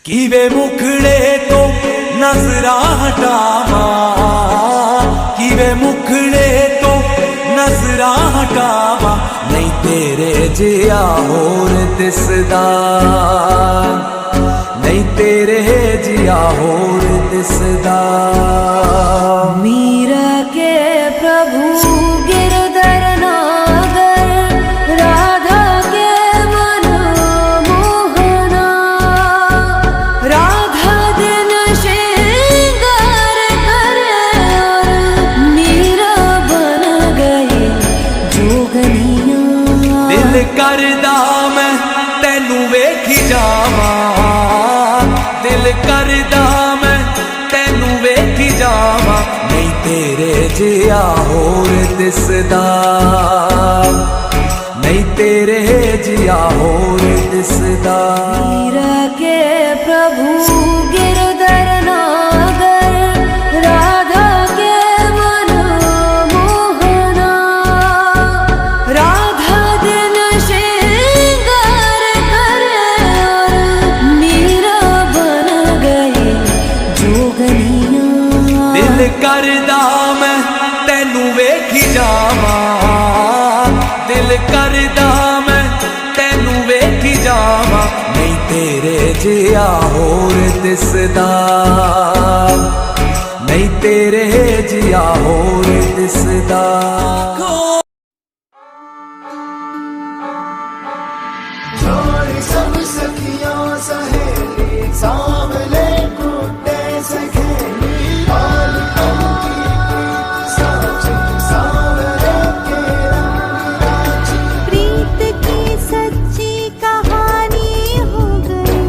किवे मुखड़े तो नजरा हटावा, किवे मुखड़े तो नजरा हटावा, नहीं तेरे जिया होर दिसदा, नहीं तेरे जिया होर दिसदा। मीरा के प्रभु गिरधर नागर, राधा के मन मोहना, राधा दिन श्रृंगार करे और मीरा बन गई जोगनिया। दिल करदा मैं तेनू वेखी जावा, दिल करदा मैं तेनू वेखी जावा, नहीं तेरे जिया होर दिसदा, नहीं तेरे जिया होर दिसदा। मीरा के प्रभु गिरधर नागर, राधा के मन मोहना, राधा दिन श्रृंगार करे और मीरा बन गई जोगनिया। दिल करदा मैं तेनू वेखी जावा, दिल करदा मैं तेनू वेखी जावा, नहीं तेरे जिया होर दिसदा, नहीं तेरे जिया होर दिसदा। जोड़ी सब सखियों सहेली, सांवले कुत्ते से खेली, लाल पंखी प्रीत साची, सांवरे के रंग राची। प्रीत की सच्ची कहानी हो गई,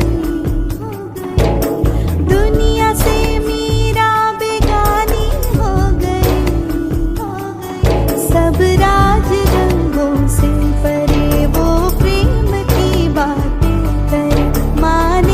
दुनिया से मीरा बेगानी हो गई। सब राज रंगों से परे वो प्रेम की बातें करे, माने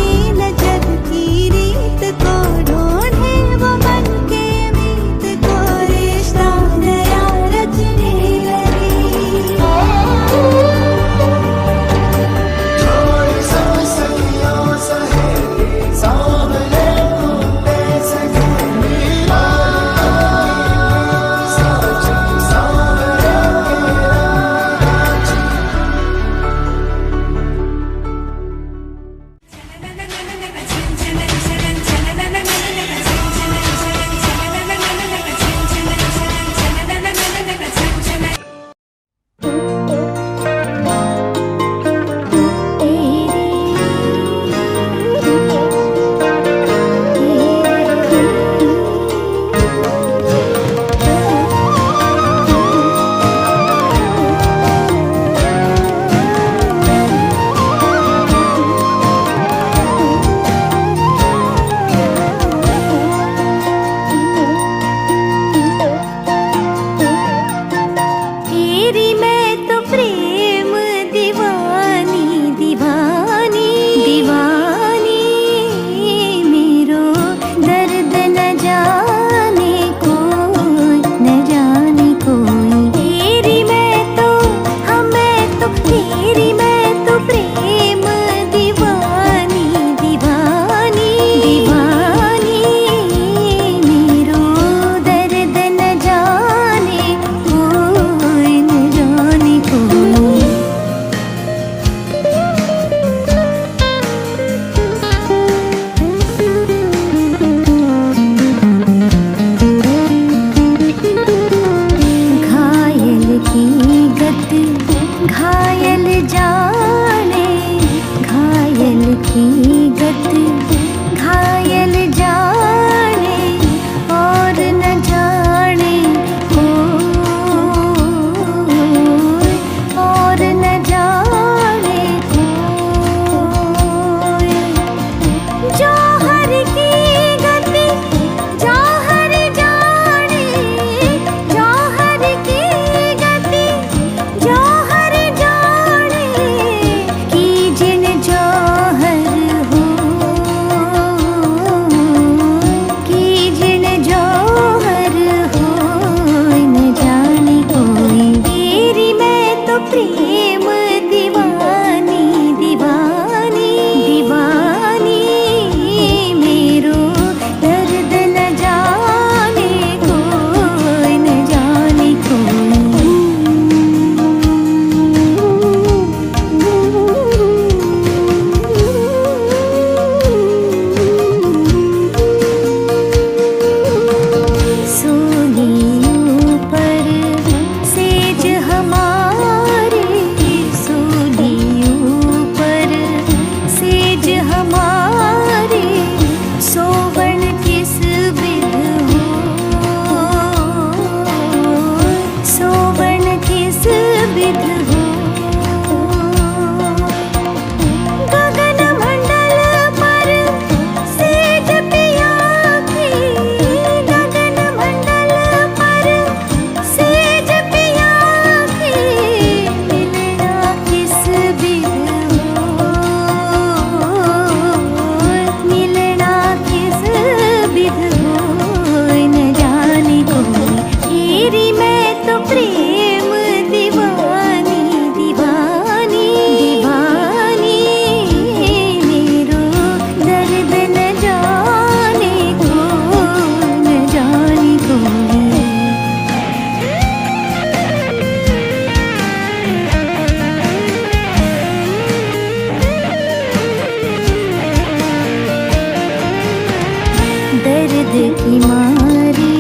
दर्द की मारी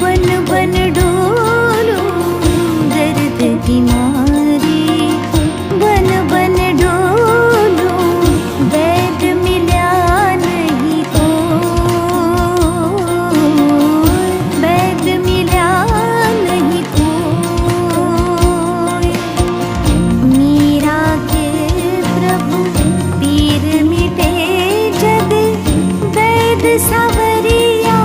बन बन डोलूं, दर्द की मारी बन बन डोलूं, वैद मिला नहीं कोई, वैद मिला नहीं कोई। मीरा के प्रभु पीर मिटे जग, वैद सावरिया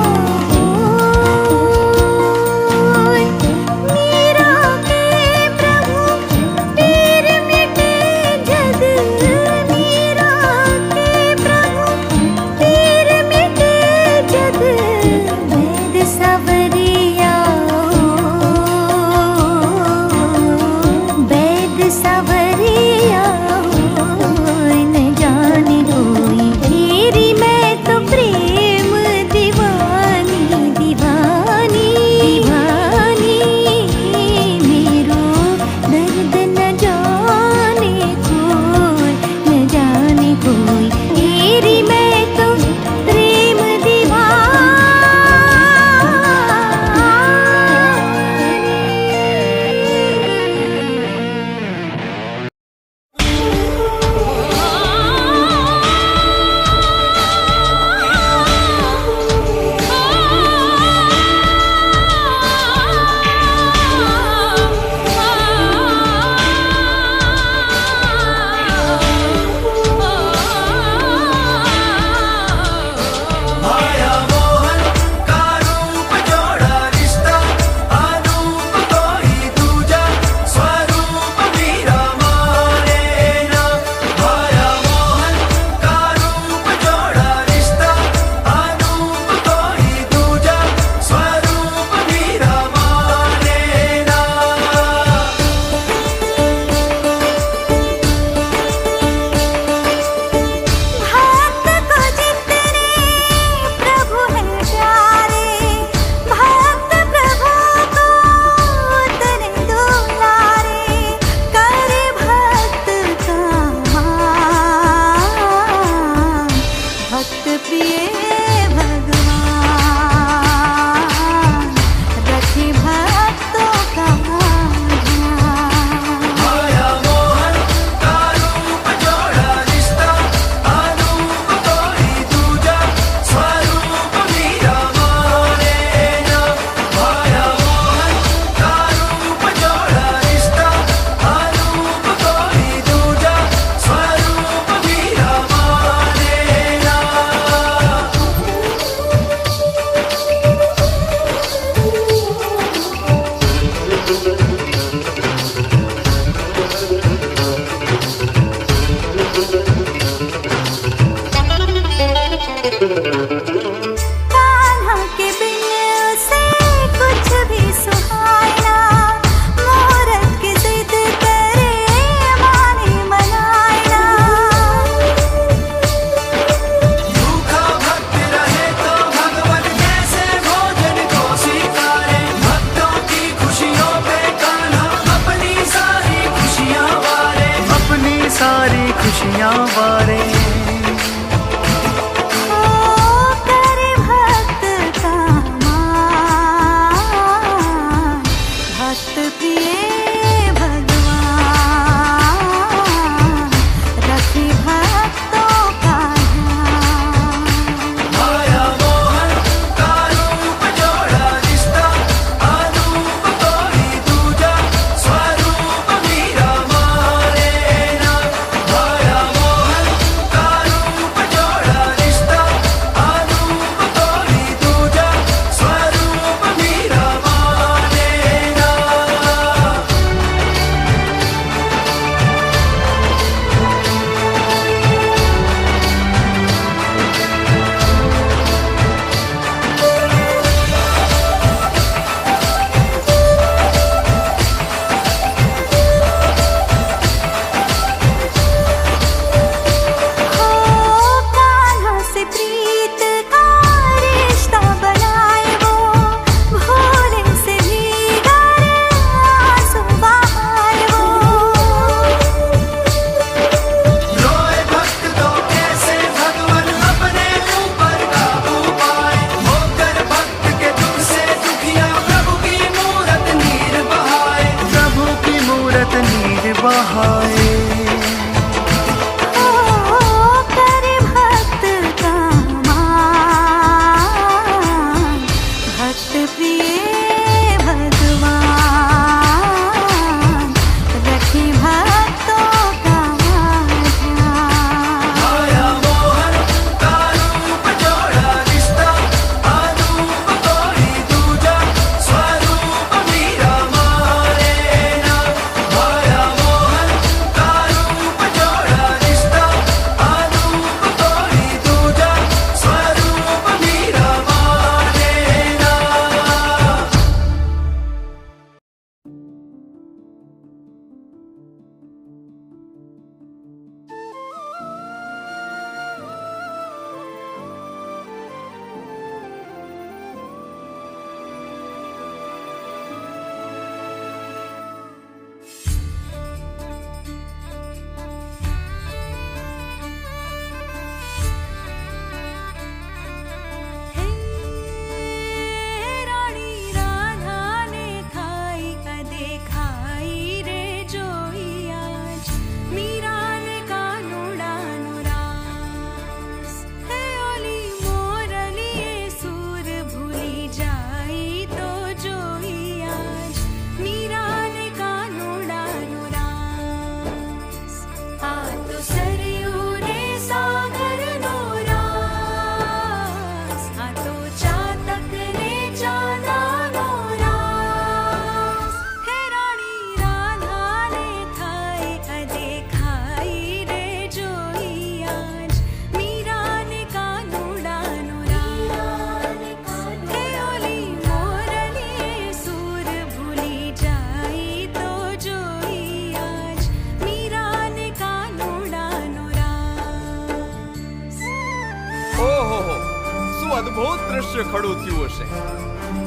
દ્રશ્ય ખડું થયું હશે.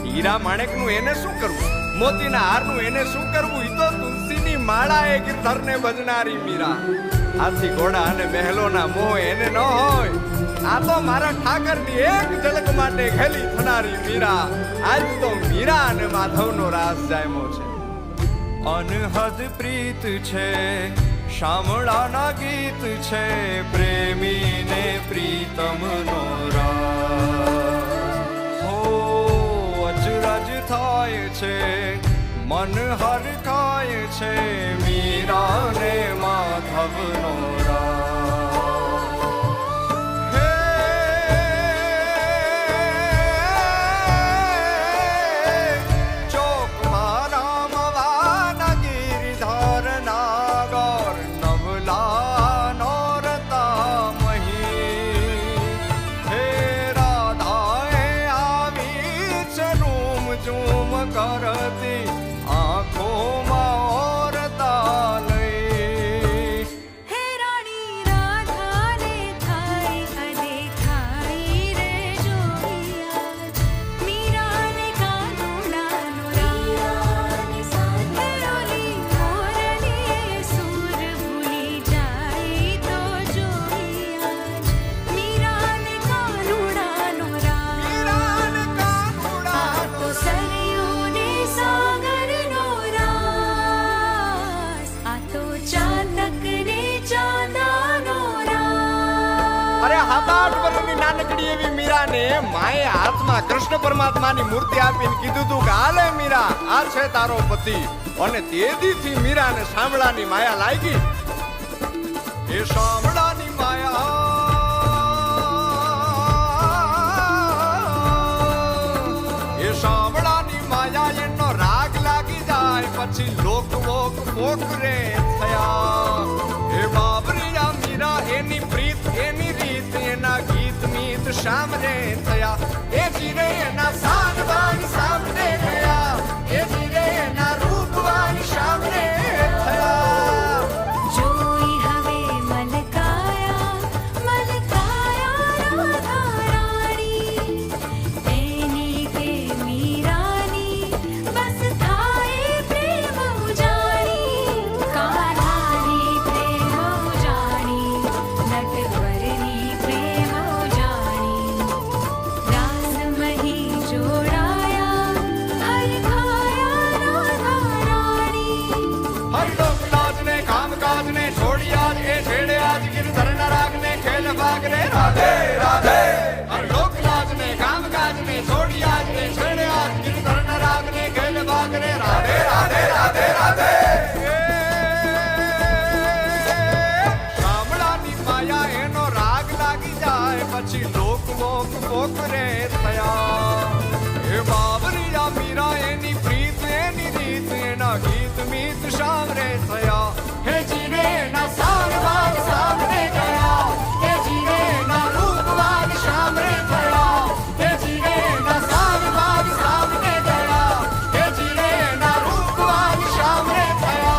હીરા માણેકનું એને શું કરવું, મોતીના હારનું એને શું કરવું? ઈ તો તુલસીની માળા એ ગિરધરને ભજનારી મીરા. હાથી ઘોડા અને મહેલોના મોહ એને ન હોય. આ તો મારા ઠાકરની એક ઝલક માટે ખેલી થનારી મીરા. આજ તો મીરા અને માધવનો રાસ જામ્યો છે. અનહદ પ્રીત છે, શામળાના ગીત છે, પ્રેમીને પ્રીતમનો રાસ. હો અચરજ થાય છે, મન હરખાય છે, મીરાને માધવનો રાસ. હે ચોકમાં રામવાના ગિરધરના ગોર નવલા નોરતા મહી. હે રાધાએ આવી છે રૂમ ઝૂમ કરતી આંખોમાં ઓરતા લઈ. હે રાણી રાધાને થાય અદેખાઈ રે જોહિયા, મીરાને કાનુડાનો રાસ. હે ઓલી મોરલીએ સૂર ભૂલી જાય તો જોહિયા, મીરાને કાનુડાનો રાસ. આ તો સરયુને સાગરનો રાસ, આ તો ચાતકને ચાંદાનો રાસ. અરે 7-8 વર્ષની નાનકડી એવી મીરાને માએ હાથમાં કૃષ્ણ પરમાત્માની મૂર્તિ આપીને કીધું તું કે હાલે મીરા, આ છે તારો પતિ. અને તે દીથી મીરાને શામળાની માયા લાગી. એ શામળાની માયા, એ શામળાની માયા એનો રાગ લાગી જાય પછી લોક વોક પોકરે થયા. એ બાબરિયા મીરા એની પ્રીત એની રીત એના ગીત મીત સામને થયા. એ જીરે એના સાનવાન સામને ગયા, એ જીરે એના રૂપવાન સામને થયા. જોઈ હવે મલકાયા રાધા રાણી, એની કે મીરાની બસ થાય પ્રેમ ઉજાણી. કાનાની પ્રેમ ઉજાણી, નટવરની પ્રેમ ઉજાણી. રાસ મહી જોડાયા હરખાયા રાધા રાણી. હરલોક લાજને કામકાજને છોડિયા જ એ છેડે આજ ગિરધરના રાગને ખેલ ભાગરે રાધે રાધે. હરલોક લાજને કામકાજને છોડિયા જ એ છેડે આજ ગિરધરના રાગને ખેલ ભાગરે રાધે રાધે રાધે રાધે. શામળાની માયા એનો રાગ લાગી જાય પછી લોક વોક પોકરે થયા. એ બાબરિયા મીરા એની પ્રીત એની રીત એના ગીત મીત સામરે થયા. હે જીરે એના સારવાદ સામને ગયા, હે જીરે એના રૂપવાદ સામરે થયા. હે જીરે એના સારવાદ સામને ગયા, હે જીરે એના રૂપવાદ સામરે થયા.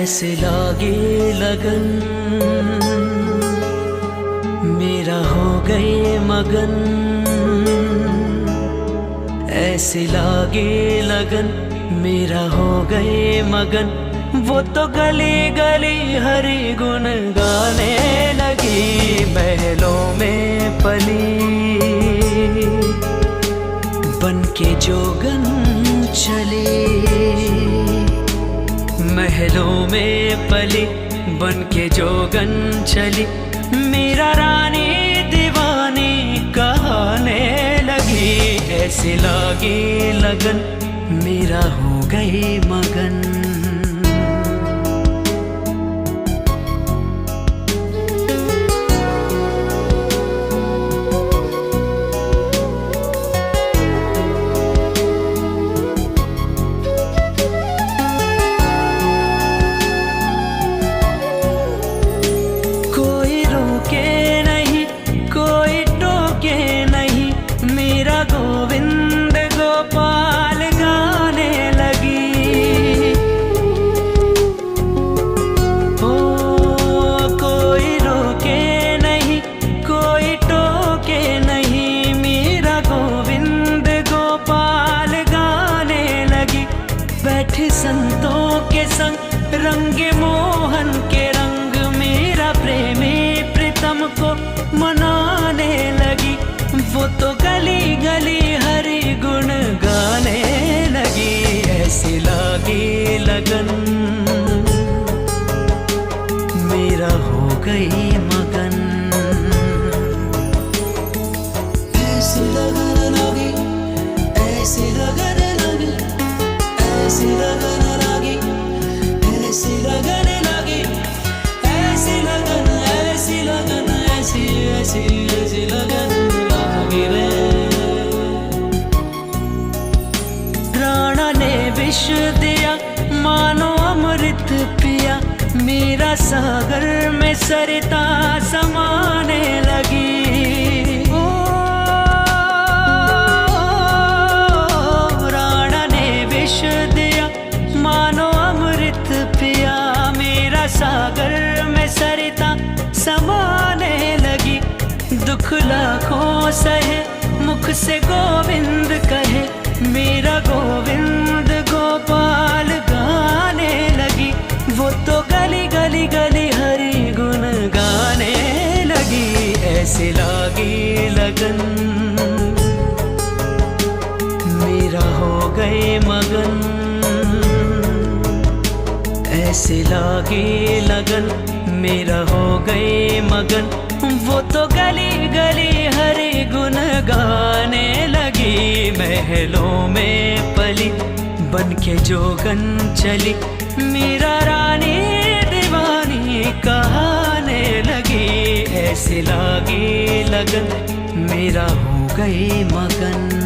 ऐसे लागे लगन मेरा हो गए मगन, ऐसे लागे लगन मेरा हो गए मगन. वो तो गली गली हरि गुण गाने लगी, महलों में पली बन के जोगन चली. महलों में पली बन के जोगन चली, मेरा रानी दीवानी कहने लगी. ऐसे लागे लगन मेरा हो गई मगन. रंगे मोहन के रंग मेरा प्रेमी प्रीतम को मनाने लगी। वो तो गली गली हरि गुण गाने लगी। ऐसी लगी लगन मेरा हो गई मगन। ऐसी लगन लगी, ऐसी लगन लगी, ऐसी लगन लगी, ऐसी लगन लगी, ऐसी लगन, ऐसी लगन, ऐसी ऐसी ऐसी लगन लगी रे। राणा ने विष दिया मानो अमृत पिया। मेरा सागर में सरिता समाने लगी। ओ राणा ने विष दिया मानो अमृत पिया। मेरा सागर में सरिता समाने लगी। दुख लाखों सहे मुख से गोविंद कहे। मेरा गोविंद गोपाल गाने लगी। वो तो गली गली गली हरि गुण गाने लगी। ऐसे लगी लगन मेरा हो गए मगन। ऐसे लगी लगन मेरा हो गए मगन। वो तो गली गली हरि गुण गाने लगी। महलों में पली बन के जोगन चली। मेरा रानी दीवानी कहाने लगी। ऐसे लगी लगन मेरा हो गई मगन।